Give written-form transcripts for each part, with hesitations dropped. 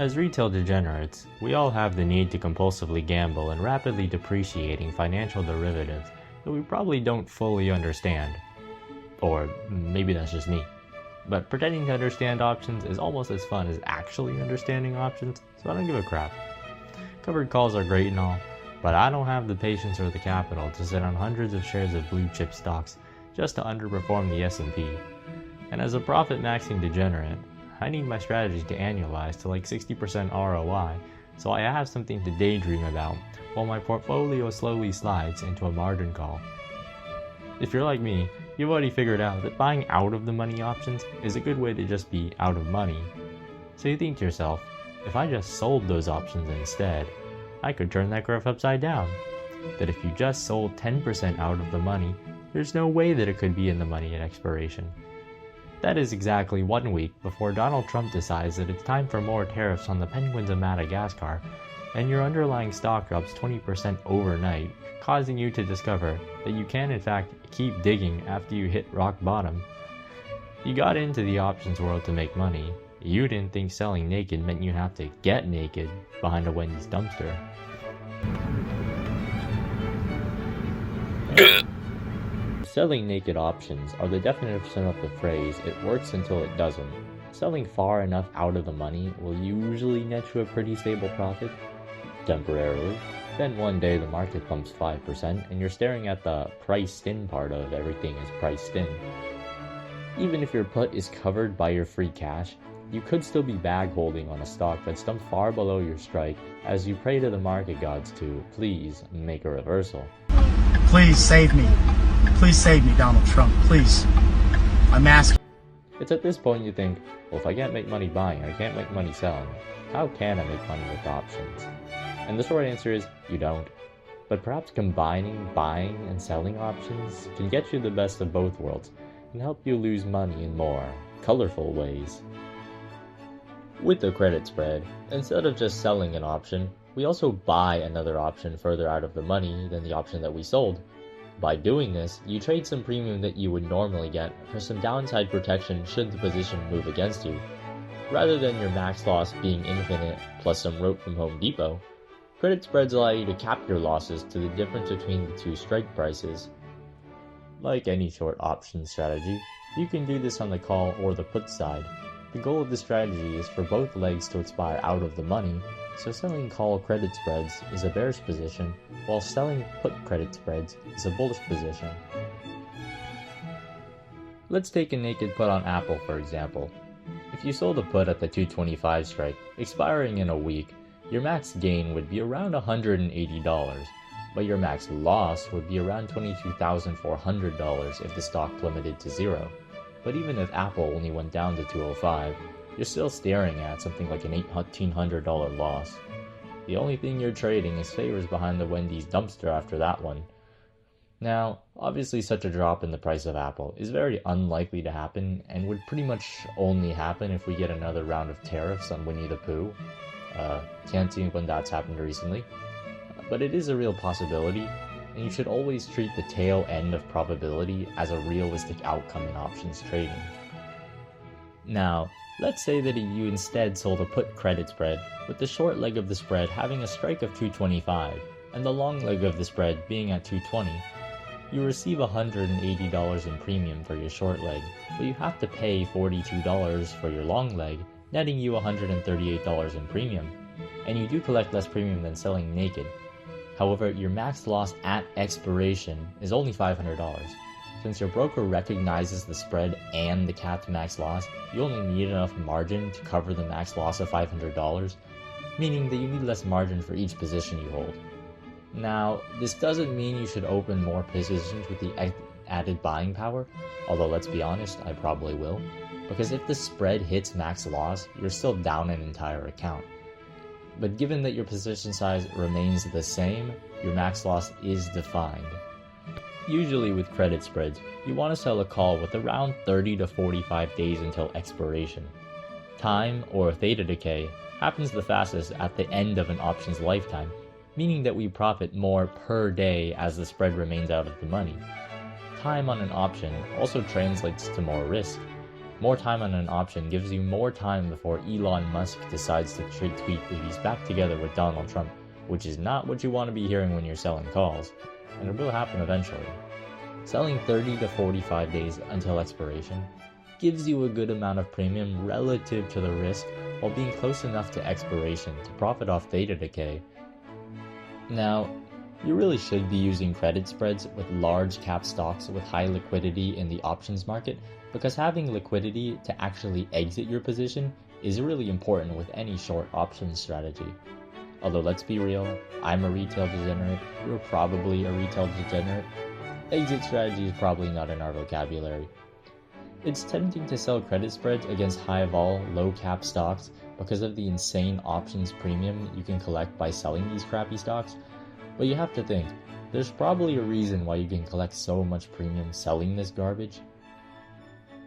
As retail degenerates, we all have the need to compulsively gamble in rapidly depreciating financial derivatives that we probably don't fully understand. Or maybe that's just me. But pretending to understand options is almost as fun as actually understanding options, so I don't give a crap. Covered calls are great and all, but I don't have the patience or the capital to sit on hundreds of shares of blue chip stocks just to underperform the S&P. And as a profit-maxing degenerate, I need my strategy to annualize to like 60% ROI, so I have something to daydream about while my portfolio slowly slides into a margin call. If you're like me, you've already figured out that buying out of the money options is a good way to just be out of money. So you think to yourself, if I just sold those options instead, I could turn that graph upside down. That if you just sold 10% out of the money, there's no way that it could be in the money at expiration. That is exactly 1 week before Donald Trump decides that it's time for more tariffs on the penguins of Madagascar, and your underlying stock drops 20% overnight, causing you to discover that you can in fact keep digging after you hit rock bottom. You got into the options world to make money. You didn't think selling naked meant you have to get naked behind a Wendy's dumpster. Selling naked options are the definition of the phrase, it works until it doesn't. Selling far enough out of the money will usually net you a pretty stable profit, temporarily. Then one day the market pumps 5% and you're staring at the priced in part of everything is priced in. Even if your put is covered by your free cash, you could still be bag holding on a stock that's dumped far below your strike as you pray to the market gods to please make a reversal. Please save me. Please save me, Donald Trump, please. I'm asking. It's at this point you think, well, if I can't make money buying, I can't make money selling, how can I make money with options? And the short answer is, you don't. But perhaps combining buying and selling options can get you the best of both worlds and help you lose money in more colorful ways. With the credit spread, instead of just selling an option, we also buy another option further out of the money than the option that we sold. By doing this, you trade some premium that you would normally get for some downside protection should the position move against you. Rather than your max loss being infinite plus some rope from Home Depot, credit spreads allow you to cap your losses to the difference between the two strike prices. Like any short option strategy, you can do this on the call or the put side. The goal of the strategy is for both legs to expire out of the money, so selling call credit spreads is a bearish position, while selling put credit spreads is a bullish position. Let's take a naked put on Apple for example. If you sold a put at the 225 strike, expiring in a week, your max gain would be around $180, but your max loss would be around $22,400 if the stock plummeted to zero. But even if Apple only went down to 205, you're still staring at something like an $1,800 loss. The only thing you're trading is favors behind the Wendy's dumpster after that one. Now, obviously such a drop in the price of Apple is very unlikely to happen and would pretty much only happen if we get another round of tariffs on Winnie the Pooh. Can't see when that's happened recently. But it is a real possibility, and you should always treat the tail end of probability as a realistic outcome in options trading. Now, let's say that you instead sold a put credit spread, with the short leg of the spread having a strike of 225, and the long leg of the spread being at 220. You receive $180 in premium for your short leg, but you have to pay $42 for your long leg, netting you $138 in premium, and you do collect less premium than selling naked. However, your max loss at expiration is only $500. Since your broker recognizes the spread and the capped max loss, you only need enough margin to cover the max loss of $500, meaning that you need less margin for each position you hold. Now, this doesn't mean you should open more positions with the added buying power, although let's be honest, I probably will, because if the spread hits max loss, you're still down an entire account. But given that your position size remains the same, your max loss is defined. Usually with credit spreads, you want to sell a call with around 30 to 45 days until expiration. Time, or theta decay, happens the fastest at the end of an option's lifetime, meaning that we profit more per day as the spread remains out of the money. Time on an option also translates to more risk. More time on an option gives you more time before Elon Musk decides to tweet that he's back together with Donald Trump, which is not what you want to be hearing when you're selling calls, and it will happen eventually. Selling 30 to 45 days until expiration gives you a good amount of premium relative to the risk while being close enough to expiration to profit off theta decay. Now, you really should be using credit spreads with large cap stocks with high liquidity in the options market, because having liquidity to actually exit your position is really important with any short options strategy. Although let's be real, I'm a retail degenerate, you're probably a retail degenerate. Exit strategy is probably not in our vocabulary. It's tempting to sell credit spreads against high vol, low cap stocks because of the insane options premium you can collect by selling these crappy stocks, but you have to think, there's probably a reason why you can collect so much premium selling this garbage.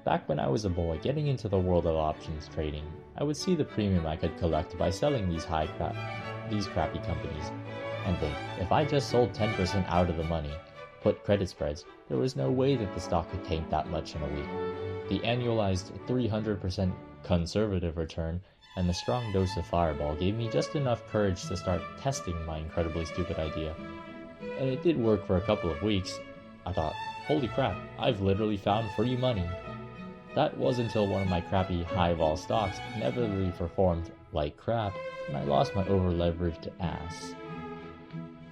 Back when I was a boy getting into the world of options trading, I would see the premium I could collect by selling these crappy companies, and think, if I just sold 10% out of the money, put credit spreads, there was no way that the stock could tank that much in a week. The annualized 300% conservative return and the strong dose of fireball gave me just enough courage to start testing my incredibly stupid idea. And it did work for a couple of weeks. I thought, holy crap, I've literally found free money. That was until one of my crappy high-vol stocks inevitably performed like crap, and I lost my over-leveraged ass.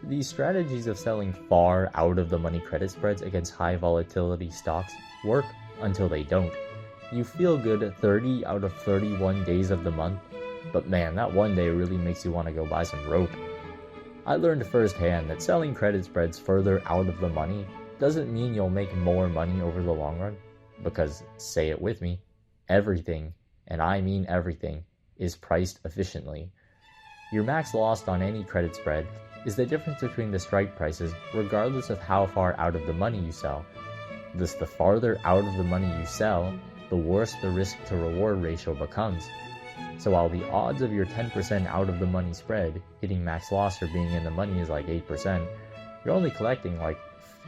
These strategies of selling far out-of-the-money credit spreads against high-volatility stocks work until they don't. You feel good 30 out of 31 days of the month, but man, that one day really makes you want to go buy some rope. I learned firsthand that selling credit spreads further out of the money doesn't mean you'll make more money over the long run. Because, say it with me, everything, and I mean everything, is priced efficiently. Your max loss on any credit spread is the difference between the strike prices regardless of how far out of the money you sell. Thus, the farther out of the money you sell, the worse the risk to reward ratio becomes. So while the odds of your 10% out of the money spread hitting max loss or being in the money is like 8%, you're only collecting like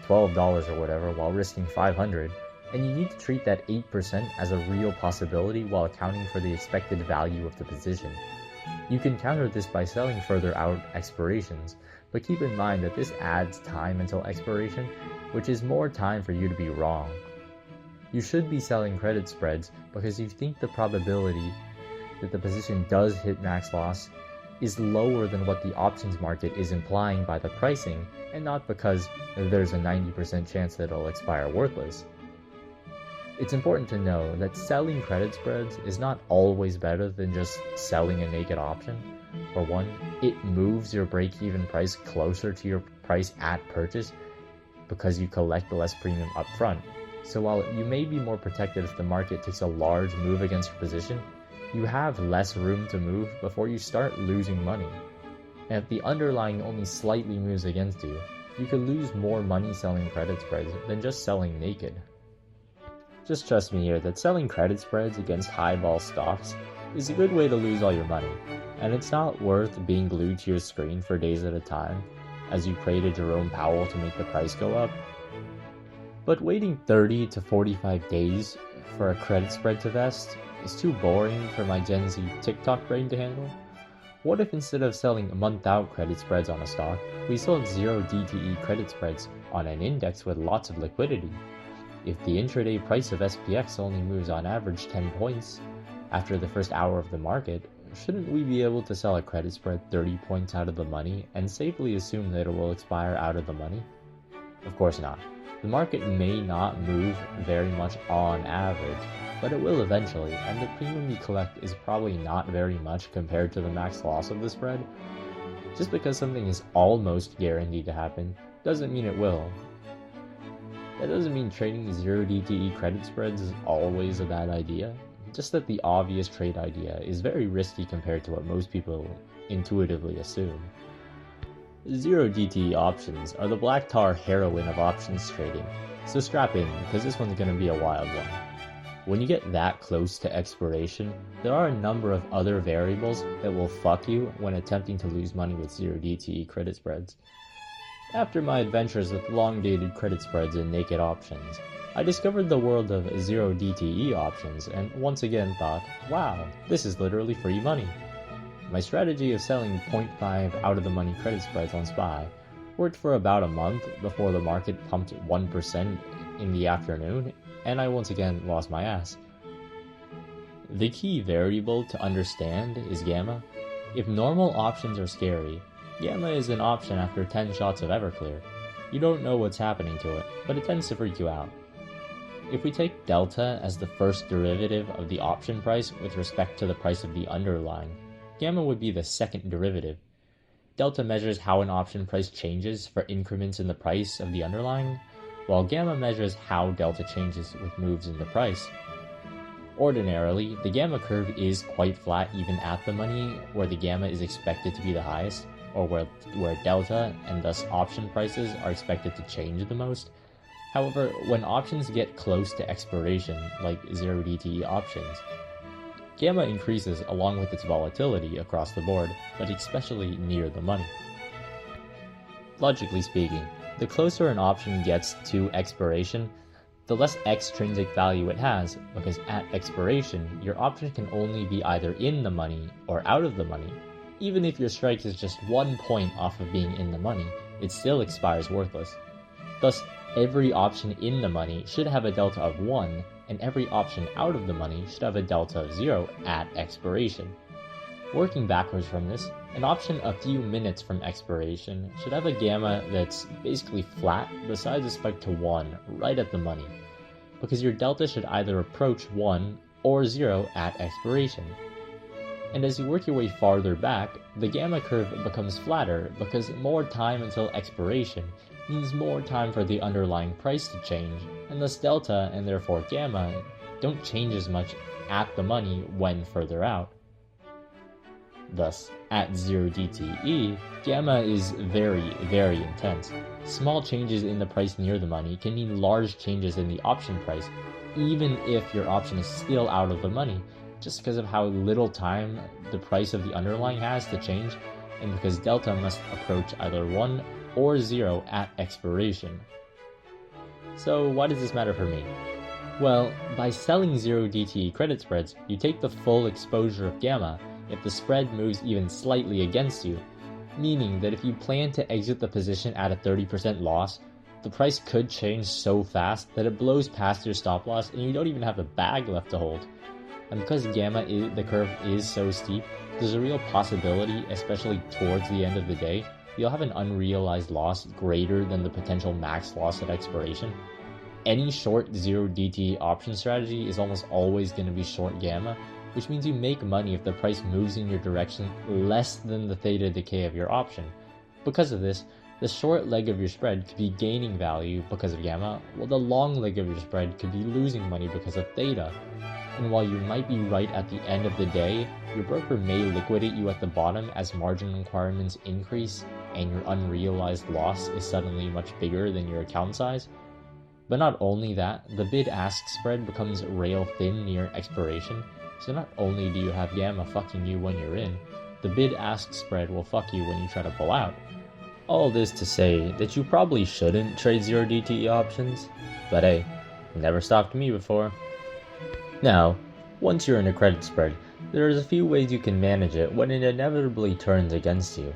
$12 or whatever while risking $500. And you need to treat that 8% as a real possibility while accounting for the expected value of the position. You can counter this by selling further out expirations, but keep in mind that this adds time until expiration, which is more time for you to be wrong. You should be selling credit spreads because you think the probability that the position does hit max loss is lower than what the options market is implying by the pricing, and not because there's a 90% chance that it'll expire worthless. It's important to know that selling credit spreads is not always better than just selling a naked option. For one, it moves your break-even price closer to your price at purchase because you collect less premium up front. So while you may be more protected if the market takes a large move against your position, you have less room to move before you start losing money. And if the underlying only slightly moves against you, you could lose more money selling credit spreads than just selling naked. Just trust me here that selling credit spreads against high-vol stocks is a good way to lose all your money, and it's not worth being glued to your screen for days at a time as you pray to Jerome Powell to make the price go up. But waiting 30 to 45 days for a credit spread to vest is too boring for my Gen Z TikTok brain to handle. What if instead of selling month-out credit spreads on a stock, we sold 0 DTE credit spreads on an index with lots of liquidity? If the intraday price of SPX only moves on average 10 points after the first hour of the market, shouldn't we be able to sell a credit spread 30 points out of the money and safely assume that it will expire out of the money? Of course not. The market may not move very much on average, but it will eventually, and the premium you collect is probably not very much compared to the max loss of the spread. Just because something is almost guaranteed to happen doesn't mean it will. That doesn't mean trading 0 DTE credit spreads is always a bad idea, just that the obvious trade idea is very risky compared to what most people intuitively assume. 0 DTE options are the black tar heroin of options trading, so strap in because this one's going to be a wild one. When you get that close to expiration, there are a number of other variables that will fuck you when attempting to lose money with 0 DTE credit spreads. After my adventures with long-dated credit spreads and naked options, I discovered the world of zero DTE options and once again thought, wow, this is literally free money. My strategy of selling 0.5 out-of-the-money credit spreads on SPY worked for about a month before the market pumped 1% in the afternoon, and I once again lost my ass. The key variable to understand is gamma. If normal options are scary, gamma is an option after 10 shots of Everclear. You don't know what's happening to it, but it tends to freak you out. If we take delta as the first derivative of the option price with respect to the price of the underlying, gamma would be the second derivative. Delta measures how an option price changes for increments in the price of the underlying, while gamma measures how delta changes with moves in the price. Ordinarily, the gamma curve is quite flat even at the money, where the gamma is expected to be the highest, or where delta and thus option prices are expected to change the most. However, when options get close to expiration, like 0DTE options, gamma increases along with its volatility across the board, but especially near the money. Logically speaking, the closer an option gets to expiration, the less extrinsic value it has, because at expiration, your option can only be either in the money or out of the money. Even if your strike is just 1 point off of being in the money, it still expires worthless. Thus, every option in the money should have a delta of 1, and every option out of the money should have a delta of 0 at expiration. Working backwards from this, an option a few minutes from expiration should have a gamma that's basically flat besides a spike to 1 right at the money, because your delta should either approach 1 or 0 at expiration. And as you work your way farther back, the gamma curve becomes flatter because more time until expiration means more time for the underlying price to change, and thus delta and therefore gamma don't change as much at the money when further out. Thus, at 0DTE, gamma is very, very intense. Small changes in the price near the money can mean large changes in the option price, even if your option is still out of the money, just because of how little time the price of the underlying has to change, and because delta must approach either 1 or 0 at expiration. So why does this matter for me? Well, by selling 0DTE credit spreads, you take the full exposure of gamma if the spread moves even slightly against you, meaning that if you plan to exit the position at a 30% loss, the price could change so fast that it blows past your stop loss and you don't even have a bag left to hold. And because the curve is so steep, there's a real possibility, especially towards the end of the day, you'll have an unrealized loss greater than the potential max loss at expiration. Any short 0DTE option strategy is almost always going to be short gamma, which means you make money if the price moves in your direction less than the theta decay of your option. Because of this, the short leg of your spread could be gaining value because of gamma, while the long leg of your spread could be losing money because of theta. And while you might be right at the end of the day, your broker may liquidate you at the bottom as margin requirements increase and your unrealized loss is suddenly much bigger than your account size. But not only that, the bid-ask spread becomes rail thin near expiration, so not only do you have gamma fucking you when you're in, the bid-ask spread will fuck you when you try to pull out. All this to say that you probably shouldn't trade 0DTE options, but hey, never stopped me before. Now, once you're in a credit spread, there's a few ways you can manage it when it inevitably turns against you.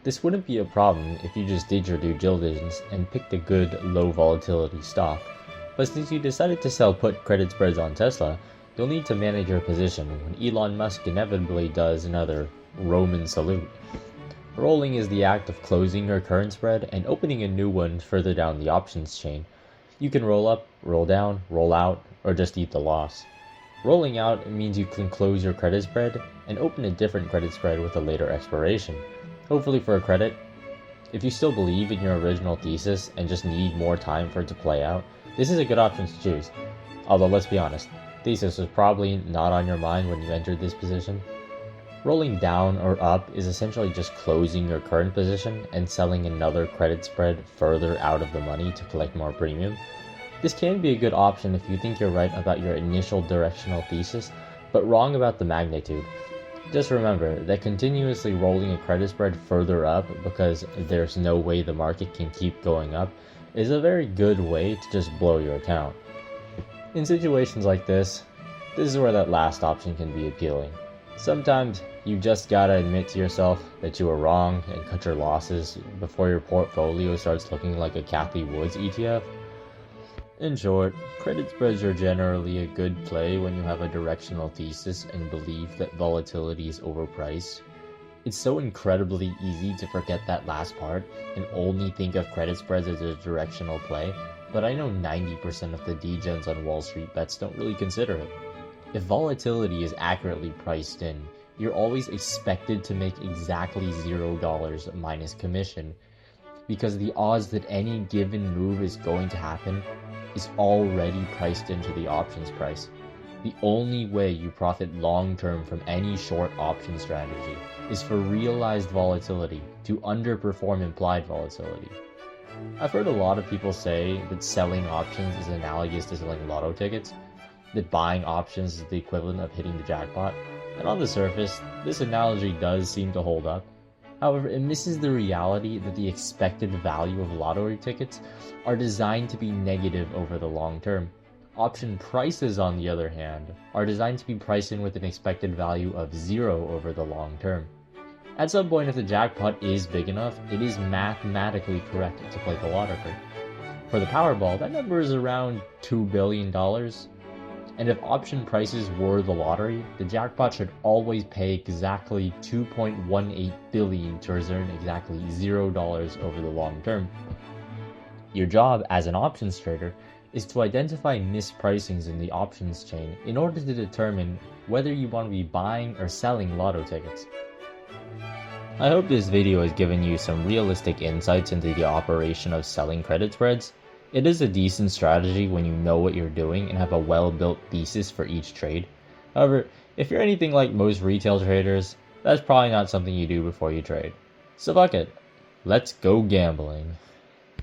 This wouldn't be a problem if you just did your due diligence and picked a good, low volatility stock, but since you decided to sell put credit spreads on Tesla, you'll need to manage your position when Elon Musk inevitably does another Roman salute. Rolling is the act of closing your current spread and opening a new one further down the options chain. You can roll up, roll down, roll out, or just eat the loss. Rolling out means you can close your credit spread and open a different credit spread with a later expiration, hopefully for a credit. If you still believe in your original thesis and just need more time for it to play out, this is a good option to choose. Although let's be honest, thesis was probably not on your mind when you entered this position. Rolling down or up is essentially just closing your current position and selling another credit spread further out of the money to collect more premium. This can be a good option if you think you're right about your initial directional thesis, but wrong about the magnitude. Just remember that continuously rolling a credit spread further up because there's no way the market can keep going up is a very good way to just blow your account. In situations like this is where that last option can be appealing. Sometimes you just gotta admit to yourself that you were wrong and cut your losses before your portfolio starts looking like a Cathie Woods ETF. In short, credit spreads are generally a good play when you have a directional thesis and believe that volatility is overpriced. It's so incredibly easy to forget that last part and only think of credit spreads as a directional play, but I know 90% of the degens on Wall Street bets don't really consider it. If volatility is accurately priced in, you're always expected to make exactly $0 minus commission, because the odds that any given move is going to happen is already priced into the options price. The only way you profit long-term from any short option strategy is for realized volatility to underperform implied volatility. I've heard a lot of people say that selling options is analogous to selling lotto tickets, that buying options is the equivalent of hitting the jackpot, and on the surface, this analogy does seem to hold up. However, it misses the reality that the expected value of lottery tickets are designed to be negative over the long term. Option prices, on the other hand, are designed to be priced in with an expected value of 0 over the long term. At some point, if the jackpot is big enough, it is mathematically correct to play the lottery. For the Powerball, that number is around $2 billion. And if option prices were the lottery, the jackpot should always pay exactly $2.18 billion to earn exactly $0 over the long term. Your job as an options trader is to identify mispricings in the options chain in order to determine whether you want to be buying or selling lotto tickets. I hope this video has given you some realistic insights into the operation of selling credit spreads. It is a decent strategy when you know what you're doing and have a well-built thesis for each trade. However, if you're anything like most retail traders, that's probably not something you do before you trade. So fuck it, let's go gambling.